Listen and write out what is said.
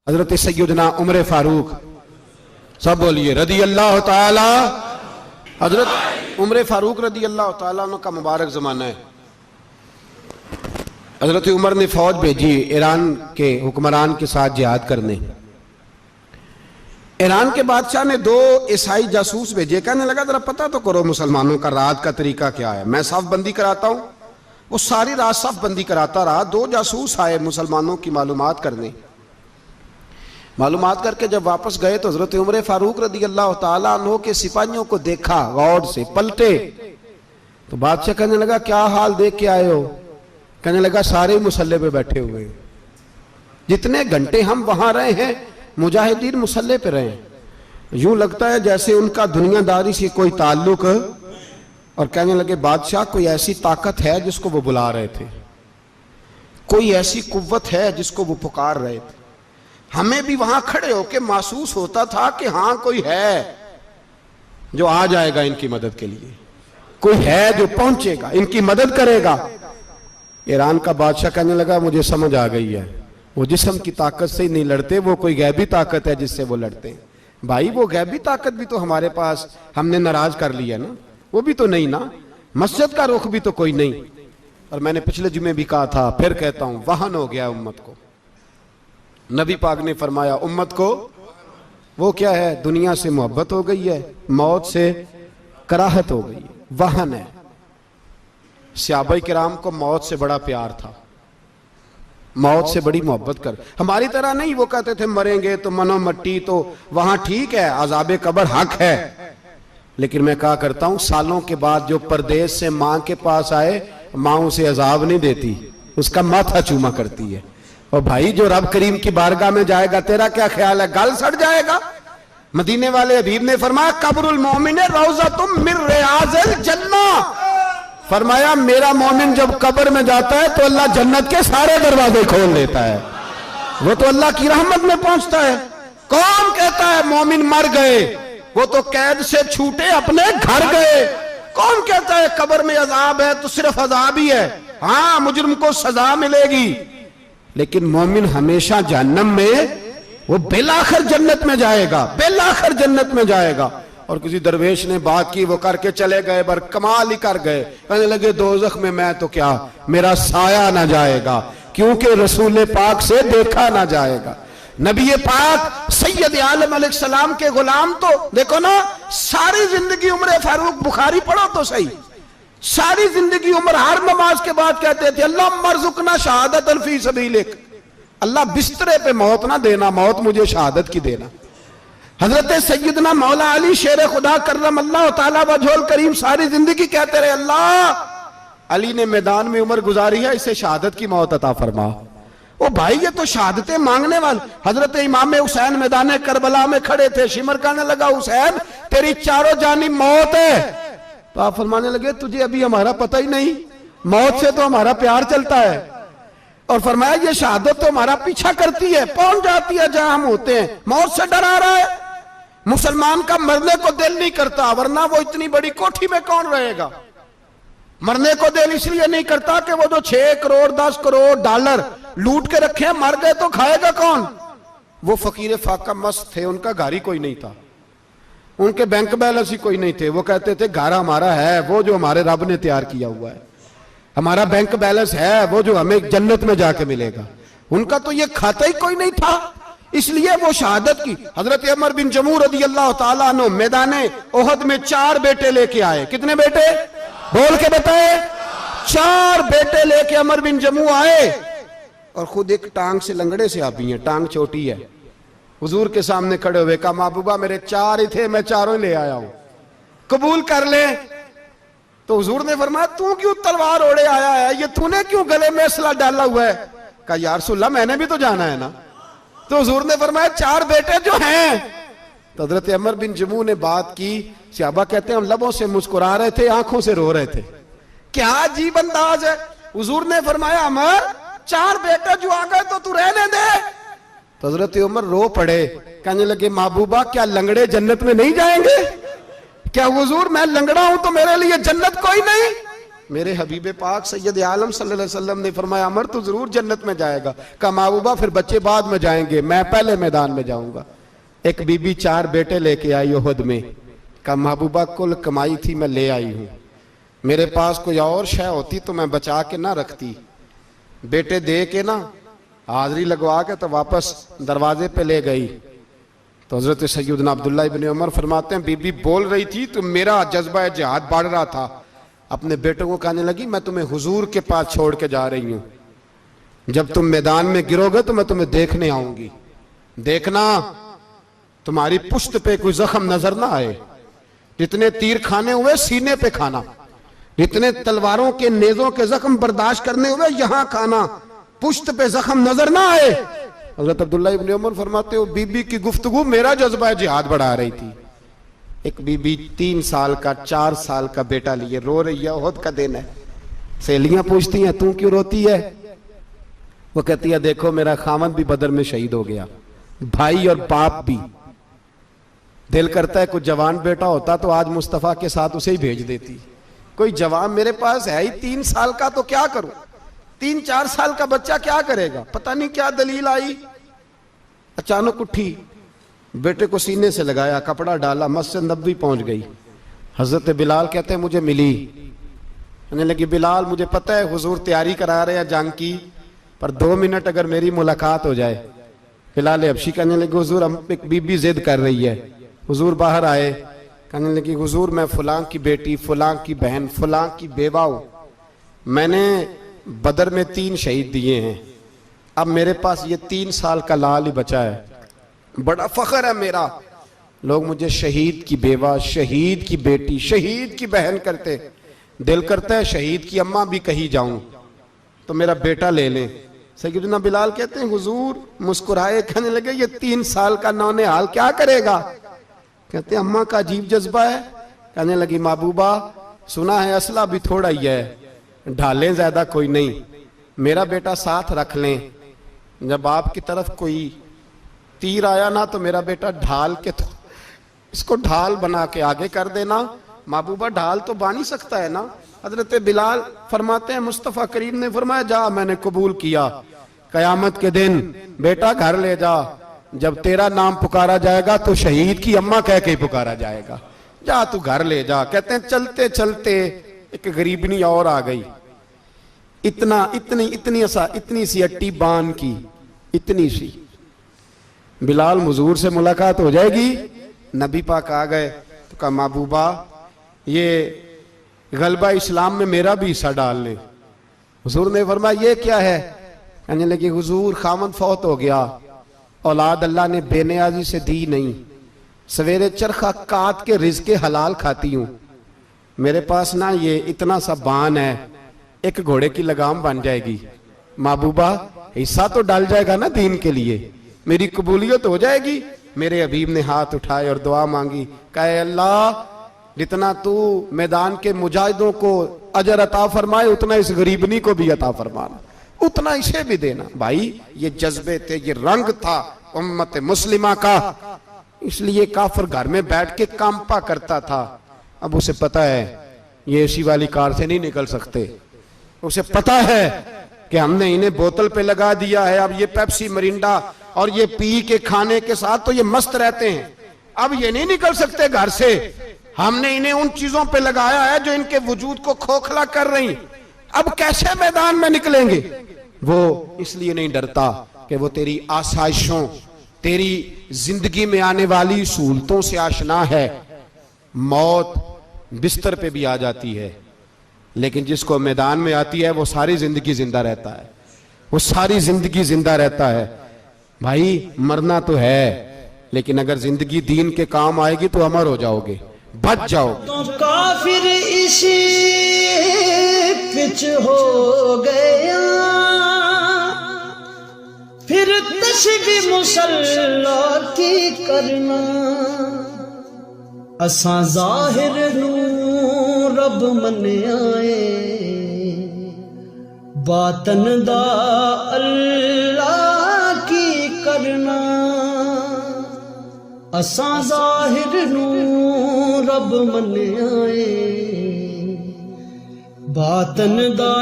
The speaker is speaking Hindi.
हजरत सैयदना उमर फारूक, सब बोलिए रदी अल्लाह ताला। हजरत उमर फारूक रदी अल्लाह ताला का मुबारक ज़माना है। हजरत उमर ने फौज भेजी ईरान के हुक्मरान के साथ जिहाद करने। ईरान के बादशाह ने 2 ईसाई जासूस भेजे, कहने लगा जरा पता तो करो मुसलमानों का रात का तरीका क्या है, मैं साफ बंदी कराता हूं। वो सारी रात साफ बंदी कराता रहा। 2 जासूस आए मुसलमानों की मालूमात करने। मालूमात करके जब वापस गए तो हजरत उमर फारूक रदी अल्लाह ताला अन्हु के सिपाहियों को देखा, गौर से पलटे तो बादशाह कहने लगा क्या हाल देख के आए हो? कहने लगा सारे मुसल्ले पे बैठे हुए, जितने घंटे हम वहां रहे हैं मुजाहिदीन मुसल्ले पे रहे, यूं लगता है जैसे उनका दुनियादारी से कोई ताल्लुक। और कहने लगे बादशाह कोई ऐसी ताकत है जिसको वो बुला रहे थे, कोई ऐसी कुव्वत है जिसको वो पुकार रहे थे। हमें भी वहां खड़े होकर महसूस होता था कि हां कोई है जो आ जाएगा इनकी मदद के लिए, कोई है जो पहुंचेगा इनकी मदद करेगा। ईरान का बादशाह कहने लगा मुझे समझ आ गई है, वो जिस्म की ताकत से ही नहीं लड़ते, वो कोई गैबी ताकत है जिससे वो लड़ते हैं। भाई वो गैबी ताकत भी तो हमारे पास हमने नाराज कर लिया ना, वो भी तो नहीं ना, मस्जिद का रुख भी तो कोई नहीं। और मैंने पिछले जुमे भी कहा था, फिर कहता हूं, वाहन हो गया उम्मत को। नबी पाक ने फरमाया उम्मत को वो क्या है, दुनिया से मोहब्बत हो गई है, मौत से कराहत हो गई है, वाहन है। सहाबाए किराम को मौत से बड़ा प्यार था, मौत से बड़ी मोहब्बत कर, हमारी तरह नहीं। वो कहते थे मरेंगे तो मनो मट्टी, तो वहां ठीक है, अज़ाबे कब्र हक है। लेकिन मैं कहा करता हूं सालों के बाद जो परदेश से मां के पास आए, मां उसे अजाब नहीं देती, उसका माथा चूमा करती है। और भाई जो रब करीम की बारगाह में जाएगा, तेरा क्या ख्याल है, गल सड़ जाएगा? मदीने वाले हबीब ने फरमाया कब्रुल मोमिन रौज़तुम मिन रियाज़िल जन्ना, फरमाया मेरा मोमिन जब कब्र में जाता है तो अल्लाह जन्नत के सारे दरवाजे खोल देता है, वो तो अल्लाह की रहमत में पहुंचता है। कौन कहता है मोमिन मर गए, वो तो कैद से छूटे अपने घर गए। कौन कहता है कब्र में अजाब है तो सिर्फ अजाब ही है, हाँ मुजरिम को सजा मिलेगी, लेकिन मोमिन हमेशा जहन्नम में, वो बिलाखिर जन्नत में जाएगा, बिलाखिर जन्नत में जाएगा। और किसी दरवेश ने बात की, वो करके चले गए, बर कमाल ही कर गए, कहने लगे दोज़ख में मैं तो क्या, मेरा साया ना जाएगा, क्योंकि रसूल पाक से देखा ना जाएगा। नबी पाक सैयद आलम अलैहिस्सलाम के गुलाम तो देखो ना, सारी जिंदगी उम्र फारूक, बुखारी पढ़ो तो सही, सारी जिंदगी उम्र हर नमाज के बाद कहते थे अल्लाह मरजुकना शहादतन फी सबीलिक, अल्लाह बिस्तरे पे मौत ना देना, मौत मुझे शहादत की देना। हजरत सैयदना मौला अली शेर खुदा करम अल्लाह ताला वजहुल करीम सारी जिंदगी कहते रहे अल्लाह अली ने मैदान में उम्र गुजारी है, इसे शहादत की मौत अता फरमा। ओ भाई ये तो शहादतें मांगने वाले। हजरत इमाम हुसैन मैदान करबला में खड़े थे, शिमर कहने लगा हुसैन तेरी चारों जानी मौत है, तो आप फरमाने लगे तुझे अभी हमारा पता ही नहीं, मौत से तो हमारा प्यार चलता है। और फरमाया ये शहादत तो हमारा पीछा करती है, पहुंच जाती है जहां हम होते हैं, मौत से डरा रहा है। मुसलमान का मरने को दिल नहीं करता, वरना वो इतनी बड़ी कोठी में कौन रहेगा। मरने को दिल इसलिए नहीं करता कि वो जो 6 करोड़ 10 करोड़ डॉलर लूट के रखे, मर गए तो खाएगा कौन। वो फकीर फाका मस्त थे, उनका घर ही कोई नहीं था, उनके बैंक बैलेंस ही कोई नहीं थे। वो कहते थे घर हमारा है, वो जो हमारे रब ने तैयार किया हुआ है, हमारा बैंक बैलेंस है, वो जो हमें जन्नत में जाके मिलेगा। उनका तो ये खाता ही कोई नहीं था, इसलिए वो शहादत की। हजरत उमर बिन जमू रदी अल्लाह ताला अन्हु मैदाने ओहद में 4 बेटे लेके आए। कितने बेटे बोल के बताए? 4 बेटे लेके उमर बिन जमू आए, और खुद एक टांग से लंगड़े से आप ही हैं, टांग छोटी है। हुजूर के सामने खड़े हुए कहा महबूबा मेरे 4 ही थे, मैं 4 ही ले आया हूं, कबूल कर ले। तो हुजूर ने फरमाया तू क्यों तलवार ओढ़े आया है, ये तूने क्यों गले में असला डाला हुआ है? कहा या रसूलल्लाह मैंने भी तो जाना है ना। तो हुजूर ने फरमाया 4 बेटे जो हैं। तो हजरत उमर बिन जमू ने बात की, सहाबा कहते हैं हम लबों से मुस्कुरा रहे थे, आंखों से रो रहे थे, क्या अजीब अंदाज है। हुजूर ने फरमाया उमर 4 बेटे जो आ गए तो तू रहने दे। तो हजरत उमर रो पड़े, कहने लगे महबूबा क्या लंगड़े जन्नत में नहीं जाएंगे? क्या हुजूर मैं लंगड़ा हूं तो मेरे लिए जन्नत कोई नहीं? मेरे हबीब पाक सैयद आलम सल्लल्लाहु अलैहि वसल्लम ने फरमाया अमर तो जरूर जन्नत में जाएगा। कहा महबूबा फिर बच्चे बाद में जाएंगे, मैं पहले मैदान में जाऊंगा। एक बीबी 4 बेटे लेके आई उहद में। कहा महबूबा कुल कमाई थी मैं ले आई हूं, मेरे पास कोई और शय होती तो मैं बचा के ना रखती। बेटे दे के ना हाजिरी लगवा के तो वापस दरवाजे पे ले गई। तो हजरत सैयदना अब्दुल्ला इब्न उमर फरमाते हैं बीबी बोल रही थी तो मेरा जज्बा जिहाद बढ़ रहा था। अपने बेटों को कहने लगी मैं तुम्हें हुजूर के पास छोड़ के जा रही हूं, जब तुम मैदान में गिरोगे तो मैं तुम्हें देखने आऊंगी, देखना तुम्हारी पुश्त पे कोई जख्म नजर ना आए। जितने तीर खाने हुए सीने पे खाना, जितने तलवारों के नेजों के जख्म बर्दाश्त करने हुए यहां खाना, पुश्त पे जख्म नजर ना आए। हजरत अब्दुल्ला इब्न उमर फरमाते हो बीबी की गुफ्तगू मेरा जज्बा जिहाद बढ़ा रही थी। एक बीबी 3 साल का 4 साल का बेटा लिए रो रही है, ओहद का दिन है। सहेलियां पूछती हैं तू क्यों रोती है? वो कहती है देखो मेरा खामद भी बदर में शहीद हो गया, भाई और बाप भी। दिल करता है कोई जवान बेटा होता तो आज मुस्तफा के साथ उसे ही भेज देती। कोई जवान मेरे पास है ही 3 साल का तो क्या करूं, 3-4 साल का बच्चा क्या करेगा? पता नहीं क्या दलील आई, अचानक उठी, बेटे को सीने से लगाया, कपड़ा डाला, मस्जिद नबवी पहुंच गई। हजरत बिलाल कहते हैं मुझे मिली, कहने लगी बिलाल मुझे पता है हुजूर तैयारी करा रहे हैं जंग की, पर 2 मिनट अगर मेरी मुलाकात हो जाए। बिलाल हबशी कहने लगे हुजूर हम एक बीबी जिद कर रही है। हुजूर बाहर आए, कहने लगी हुजूर मैं फलां की बेटी, फलां की बहन, फलां की बेवा हूं, मैंने बदर में 3 शहीद दिए हैं, अब मेरे पास ये 3 साल का लाल ही बचा है, बड़ा फख्र है मेरा। लोग मुझे शहीद की बेवा, शहीद की बेटी, शहीद की बहन करते, दिल करता है शहीद की अम्मा भी कहीं जाऊं तो मेरा बेटा ले लें। सैयदना बिलाल कहते हैं हुजूर मुस्कुराए, कहने लगे ये 3 साल का नौनिहाल क्या करेगा? कहते हैं अम्मा का अजीब जज्बा है। कहने लगी महबूबा सुना है असला भी थोड़ा ही है, ढालें ज्यादा कोई नहीं, मेरा बेटा साथ रख लें, जब आपकी तरफ कोई तीर आया ना तो मेरा बेटा ढाल के तो इसको ढाल बना के आगे कर देना। महबूबा ढाल तो बन ही सकता है ना। हजरत बिलाल फरमाते हैं मुस्तफ़ा करीम ने फरमाया जा मैंने कबूल किया, कयामत के दिन बेटा घर ले जा, जब तेरा नाम पुकारा जाएगा तो शहीद की अम्मा कह के पुकारा जाएगा, जा तू घर ले जा। कहते हैं चलते चलते एक गरीबनी और आ गई, इतनी सी अट्टी बान की, इतनी सी। बिलाल हुजूर से मुलाकात हो जाएगी, नबी पाक आ गए तो कहा महबूबा ये गलबा इस्लाम में मेरा भी हिस्सा डाल ले। हुजूर ने फरमाया ये क्या है? कहने लगी हुजूर खामद फौत हो गया, औलाद अल्लाह ने बेनियाजी से दी नहीं, सवेरे चरखा काट के रिज़्क़े हलाल खाती हूं, मेरे पास ना ये इतना सा बान है, एक घोड़े की लगाम बन जाएगी, महबूबा हिस्सा तो डाल जाएगा ना दीन के लिए, मेरी कबूलियत हो जाएगी। मेरे हबीब ने हाथ उठाए और दुआ मांगी, कहे अल्लाह जितना तू मैदान के मुजाहिदों को अजर अता फरमाए उतना इस गरीबनी को भी अता फरमाना, उतना इसे भी देना। भाई ये जज्बे थे, ये रंग था उम्मत मुस्लिमा का, इसलिए काफिर घर में बैठ के कांपा करता था। अब उसे पता है ये एसी वाली कार से नहीं निकल सकते, उसे पता है कि हमने इन्हें बोतल पे लगा दिया है, अब ये पेप्सी मरिंडा और ये पी के खाने के साथ तो ये मस्त रहते हैं, अब ये नहीं निकल सकते घर से, हमने इन्हें उन चीजों पे लगाया है जो इनके वजूद को खोखला कर रही, अब कैसे मैदान में निकलेंगे? वो इसलिए नहीं डरता कि वो तेरी आसाइशों, तेरी जिंदगी में आने वाली सहूलतों से आशना है। मौत बिस्तर पे भी आ जाती है, लेकिन जिसको मैदान में आती है वो सारी जिंदगी जिंदा रहता है, वो सारी जिंदगी जिंदा रहता है। भाई मरना तो है, लेकिन अगर जिंदगी दीन के काम आएगी तो अमर हो जाओगे, बच जाओगे। तो काफिर इसी पिच हो गया, फिर तशबी मुसल्ला की करना, असां जाहिर नू रब मन्याए, बातन दा अल्लाह की करना, असां जाहिर नू रब मन्याए, बातन दा